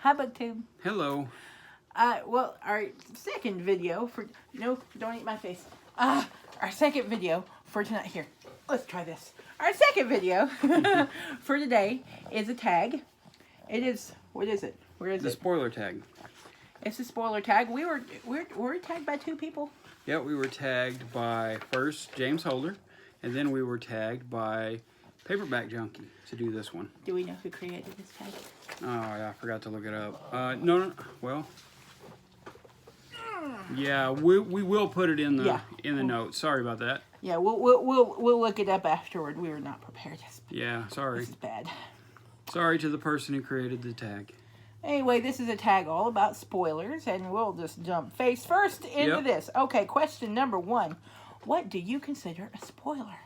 Hi, BookTube. Hello. Well, our second video for... No, don't eat my face. Our second video for tonight... Here, let's try this. Our second video for today is a tag. It is... What is it? Where is it? The spoiler tag. It's a spoiler tag. Were we tagged by two people? Yeah, we were tagged by, first, James Holder, and then we were tagged by Paperback Junky to do this one. Do we know who created this tag? Oh, yeah, I forgot to look it up. No, well... Yeah, we will put it in the notes. Sorry about that. Yeah, we'll look it up afterward. We were not prepared. Yeah, sorry. This is bad. Sorry to the person who created the tag. Anyway, this is a tag all about spoilers, and we'll just jump face first into this. Okay, question number 1. What do you consider a spoiler?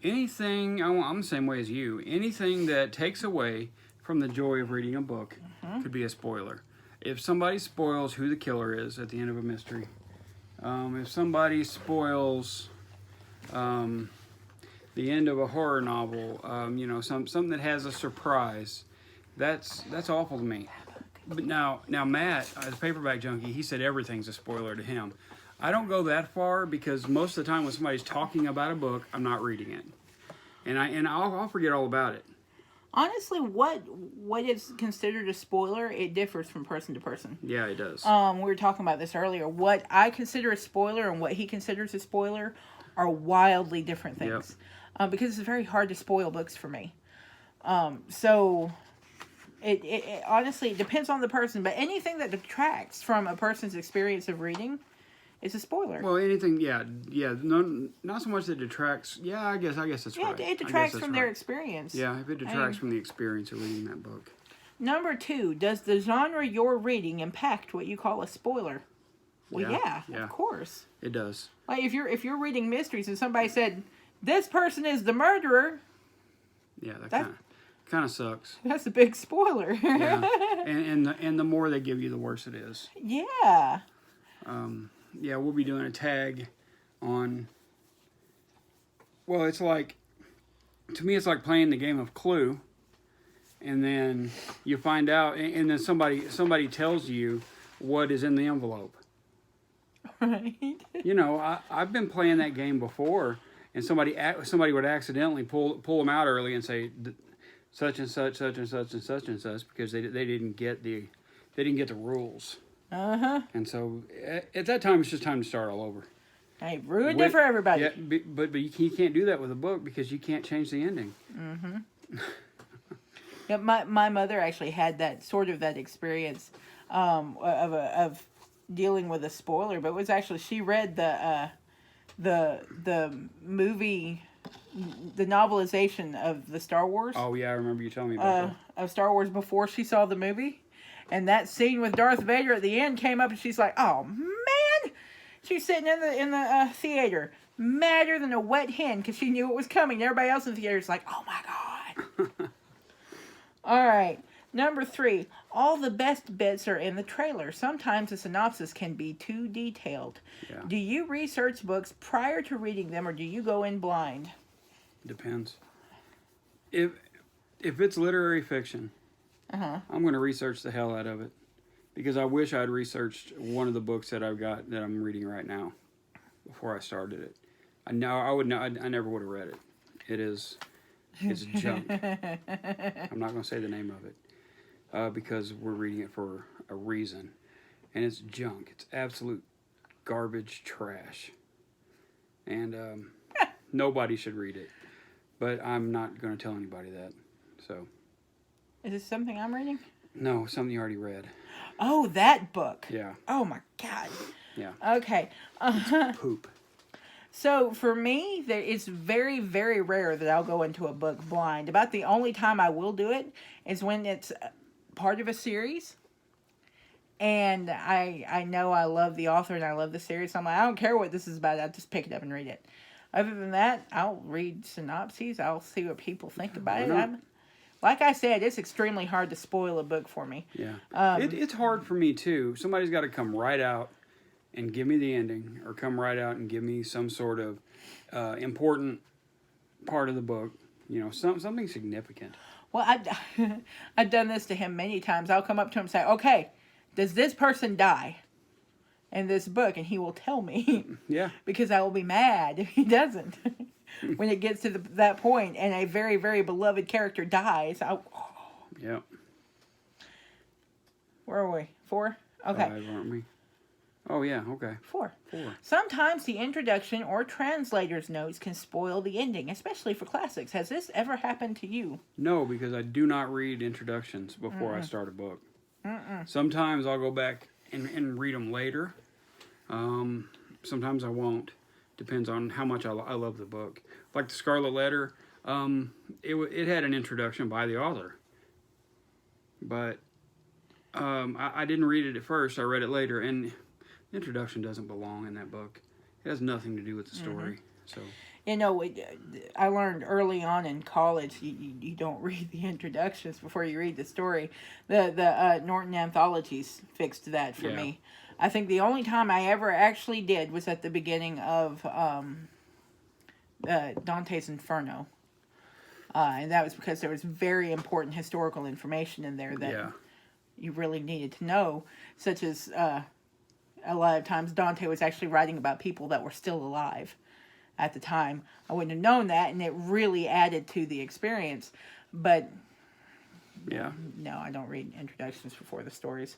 Anything, I'm the same way as you, anything that takes away from the joy of reading a book could be a spoiler. If somebody spoils who the killer is at the end of a mystery, if somebody spoils the end of a horror novel, you know, something that has a surprise, that's awful to me. But now Matt, as a Paperback Junky, he said everything's a spoiler to him. I don't go that far because most of the time when somebody's talking about a book, I'm not reading it, and I'll forget all about it. Honestly, what is considered a spoiler, it differs from person to person. Yeah, it does. We were talking about this earlier. What I consider a spoiler and what he considers a spoiler are wildly different things. Yep. Because it's very hard to spoil books for me. So it honestly, it depends on the person. But anything that detracts from a person's experience of reading is a spoiler. Well, anything, no, not so much that detracts. Yeah, I guess that's right. Yeah, it detracts from their experience. Yeah, if it detracts from the experience of reading that book. Number 2, does the genre you're reading impact what you call a spoiler? Well, yeah, of course. It does. Like if you're reading mysteries and somebody said, this person is the murderer. Yeah, that kind of sucks. That's a big spoiler. Yeah, and the more they give you, the worse it is. Yeah. Yeah, we'll be doing a tag on... Well, it's like... To me, it's like playing the game of Clue. And then you find out... And then somebody tells you what is in the envelope. Right. You know, I've been playing that game before. And somebody would accidentally pull them out early and say... Such and such, such and such, and such and such. Because they didn't get the rules. Uh-huh. And so, at that time, it's just time to start all over. I ruined it for everybody. Yeah, but you can't do that with a book because you can't change the ending. Mm-hmm. Yeah, my mother actually had that experience of dealing with a spoiler, but it was actually, she read the movie, the novelization of the Star Wars. Oh yeah, I remember you telling me about that. Of Star Wars before she saw the movie. And that scene with Darth Vader at the end came up, and she's like, "Oh man!" She's sitting in the theater, madder than a wet hen, because she knew it was coming. Everybody else in the theater is like, "Oh my god!" All right, number 3. All the best bits are in the trailer. Sometimes the synopsis can be too detailed. Yeah. Do you research books prior to reading them, or do you go in blind? Depends. If it's literary fiction. I'm going to research the hell out of it because I wish I'd researched one of the books that I've got that I'm reading right now before I started it. I never would have read it. It's junk. I'm not going to say the name of it because we're reading it for a reason, and it's junk. It's absolute garbage trash, and nobody should read it. But I'm not going to tell anybody that. So. Is this something I'm reading? No, something you already read. Oh, that book. Yeah. Oh, my God. Yeah. Okay. It's poop. So, for me, it's very, very rare that I'll go into a book blind. About the only time I will do it is when it's part of a series. And I know I love the author and I love the series. So I'm like, I don't care what this is about. I'll just pick it up and read it. Other than that, I'll read synopses. I'll see what people think about it. Like I said, it's extremely hard to spoil a book for me. Yeah. It's hard for me, too. Somebody's got to come right out and give me the ending, or come right out and give me some sort of important part of the book. You know, something significant. Well, I've done this to him many times. I'll come up to him and say, okay, does this person die in this book? And he will tell me. Yeah. Because I will be mad if he doesn't. When it gets to that point and a very, very beloved character dies. Yeah. Where are we? 4? Okay. 5, aren't we? Oh, yeah, okay. 4. 4. Sometimes the introduction or translator's notes can spoil the ending, especially for classics. Has this ever happened to you? No, because I do not read introductions before I start a book. Sometimes I'll go back and read them later. Sometimes I won't. Depends on how much I love the book. Like the Scarlet Letter, it had an introduction by the author. But I didn't read it at first. I read it later, and the introduction doesn't belong in that book. It has nothing to do with the story. So, you know, I learned early on in college you don't read the introductions before you read the story. The Norton anthologies fixed that for me. I think the only time I ever actually did was at the beginning of Dante's Inferno. And that was because there was very important historical information in there that you really needed to know, such as a lot of times Dante was actually writing about people that were still alive at the time. I wouldn't have known that, and it really added to the experience. But no, I don't read introductions before the stories.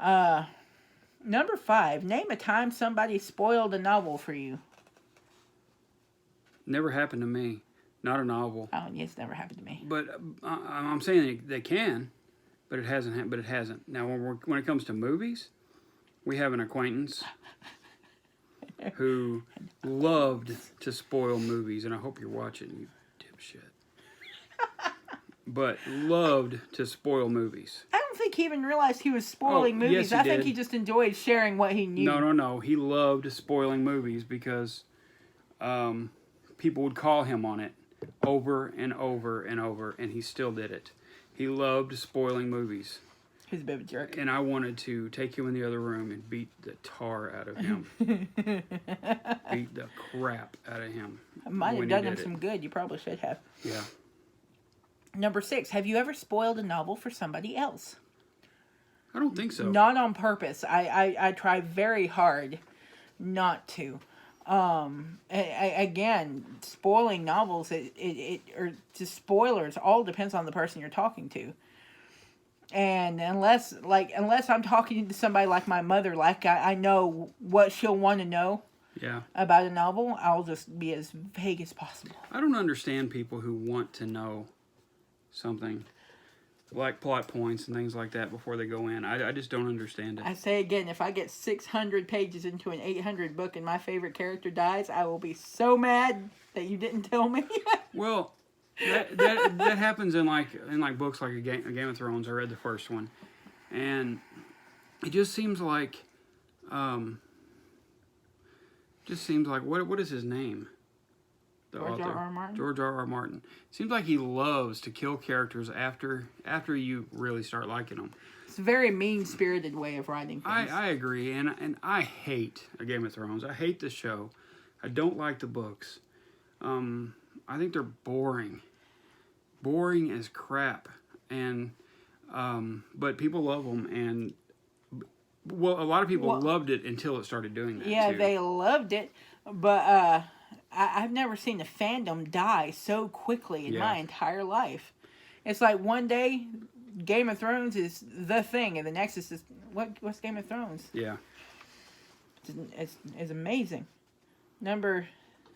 Number 5, name a time somebody spoiled a novel for you. Never happened to me. Not a novel. Oh, yeah, it's never happened to me. But I'm saying they can, but it hasn't. But it hasn't. Now, when it comes to movies, we have an acquaintance who loved to spoil movies, and I hope you're watching, you dipshit. But loved to spoil movies. I don't think he even realized he was spoiling movies. Yes, I think he just enjoyed sharing what he knew. No. He loved spoiling movies because people would call him on it over and over and over, and he still did it. He loved spoiling movies. He's a bit of a jerk. And I wanted to take him in the other room and beat the tar out of him. Beat the crap out of him. I might have done him some good. You probably should have. Yeah. Number 6, have you ever spoiled a novel for somebody else? I don't think so. Not on purpose. I try very hard not to. Again, spoiling novels, or just spoilers, all depends on the person you're talking to. And unless I'm talking to somebody like my mother, like I know what she'll want to know about a novel, I'll just be as vague as possible. I don't understand people who want to know something, like plot points and things like that before they go in. I just don't understand it. I say again, if I get 600 pages into an 800 book and my favorite character dies, I will be so mad that you didn't tell me. Well, that happens in books like Game of Thrones. I read the first one, and it just seems like what is his name? The George author. R.R. Martin? George R.R. Martin. Seems like he loves to kill characters after you really start liking them. It's a very mean-spirited way of writing things. I agree, and I hate Game of Thrones. I hate the show. I don't like the books. I think they're boring. Boring as crap. And but people love them, and a lot of people loved it until it started doing that. Yeah, too. they loved it, but I've never seen the fandom die so quickly in my entire life. It's like one day Game of Thrones is the thing, and the next is just, what's Game of Thrones? Yeah. It's amazing. Number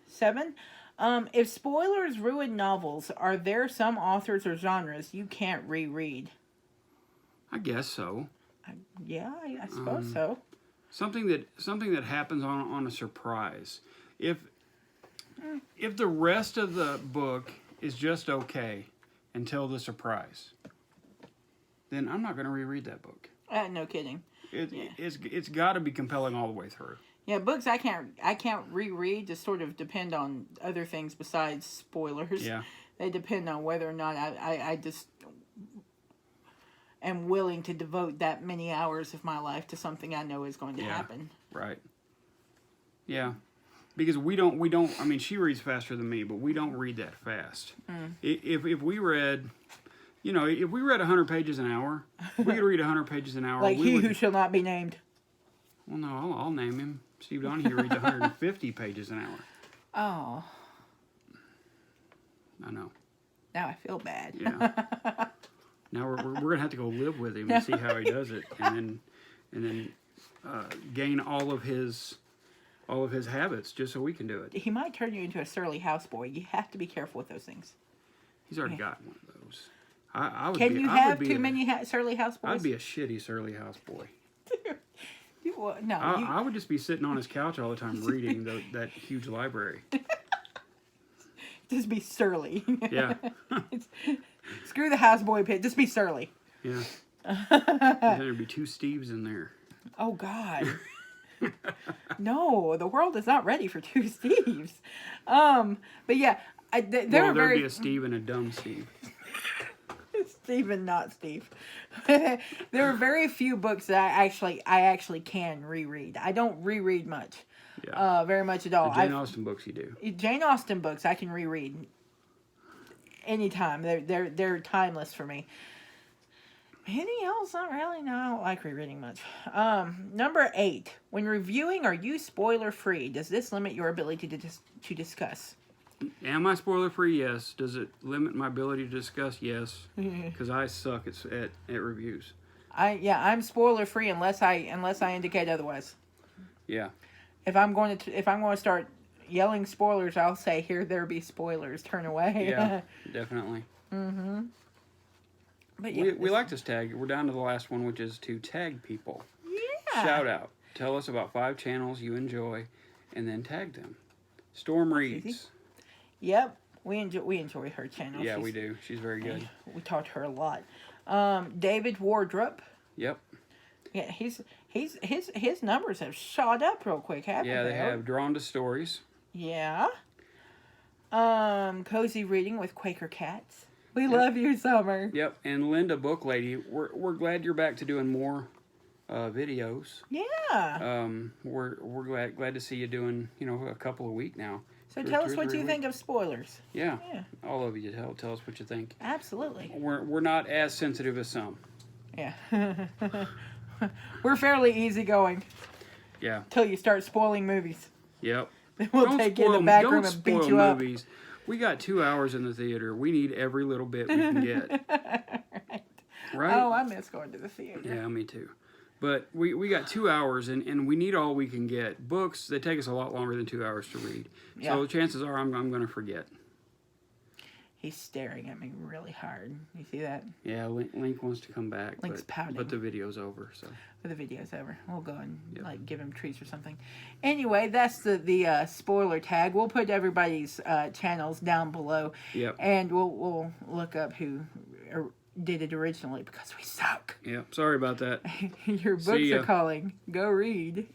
7, if spoilers ruin novels, are there some authors or genres you can't reread? I guess so. I suppose so. Something that happens on a surprise. If the rest of the book is just okay until the surprise, then I'm not going to reread that book. No kidding. It's got to be compelling all the way through. Yeah, books I can't reread. Just sort of depend on other things besides spoilers. Yeah. They depend on whether or not I just am willing to devote that many hours of my life to something I know is going to happen. Right. Yeah. Because we don't, I mean, she reads faster than me, but we don't read that fast. If we read, You know, if we read 100 pages an hour, we could read 100 pages an hour. Like he who shall not be named. Well, no, I'll name him. Steve Donahue reads 150 pages an hour. Oh. I know. Now I feel bad. Yeah. Now we're gonna have to go live with him and see how he does it, and then gain all of his habits just so we can do it. He might turn you into a surly houseboy. You have to be careful with those things. He's already got one of those. I would Can be, you I have would be too many surly houseboys? I'd be a shitty surly houseboy. No. I would just be sitting on his couch all the time reading that huge library. Just be surly. Yeah. Screw the houseboy pit. Just be surly. Yeah. There'd be 2 Steves in there. Oh, God. No, the world is not ready for 2 Steves. But yeah, there'd be a Steve and a dumb Steve. Steve and not Steve. There are very few books that I actually can reread. I don't reread much. Yeah. Very much at all. The Jane Austen books you do. Jane Austen books I can reread anytime. They're timeless for me. Anything else? Not really. No, I don't like rereading much. Number 8. When reviewing, are you spoiler free? Does this limit your ability to discuss? Am I spoiler free? Yes. Does it limit my ability to discuss? Yes. Because I suck at reviews. I'm spoiler free unless I indicate otherwise. Yeah. If I'm going to start yelling spoilers, I'll say, "Here there be spoilers. Turn away." Yeah, definitely. Mm-hmm. But yeah, we like this tag. We're down to the last one, which is to tag people. Yeah. Shout out. Tell us about 5 channels you enjoy, and then tag them. Storm reads. Easy. Yep, we enjoy her channel. Yeah, we do. She's very good. We talk to her a lot. David Wardrop. Yep. Yeah, his numbers have shot up real quick, haven't they? Yeah, they have. Drawn to Stories. Yeah. Cozy Reading with Quaker Cats. We love you, Summer. Yep, and Linda Book Lady. We're glad you're back to doing more videos. Yeah. We're glad to see you doing a couple a week now. So tell us what you think of spoilers. Yeah. All of you tell us what you think. Absolutely. We're not as sensitive as some. Yeah. We're fairly easygoing. Yeah. Till you start spoiling movies. Yep. Then we'll take you in the back room and beat you movies. Up. We got 2 hours in the theater. We need every little bit we can get. Right? Oh, I miss going to the theater. Yeah, me too. But we got 2 hours, and we need all we can get. Books, they take us a lot longer than 2 hours to read. Yeah. So chances are I'm going to forget. He's staring at me really hard. You see that? Yeah, Link wants to come back. Link's pouting. But the video's over, so. But the video's over. We'll go and give him treats or something. Anyway, that's the spoiler tag. We'll put everybody's channels down below. Yep. And we'll look up who did it originally because we suck. Yep. Sorry about that. Your books are calling. Go read.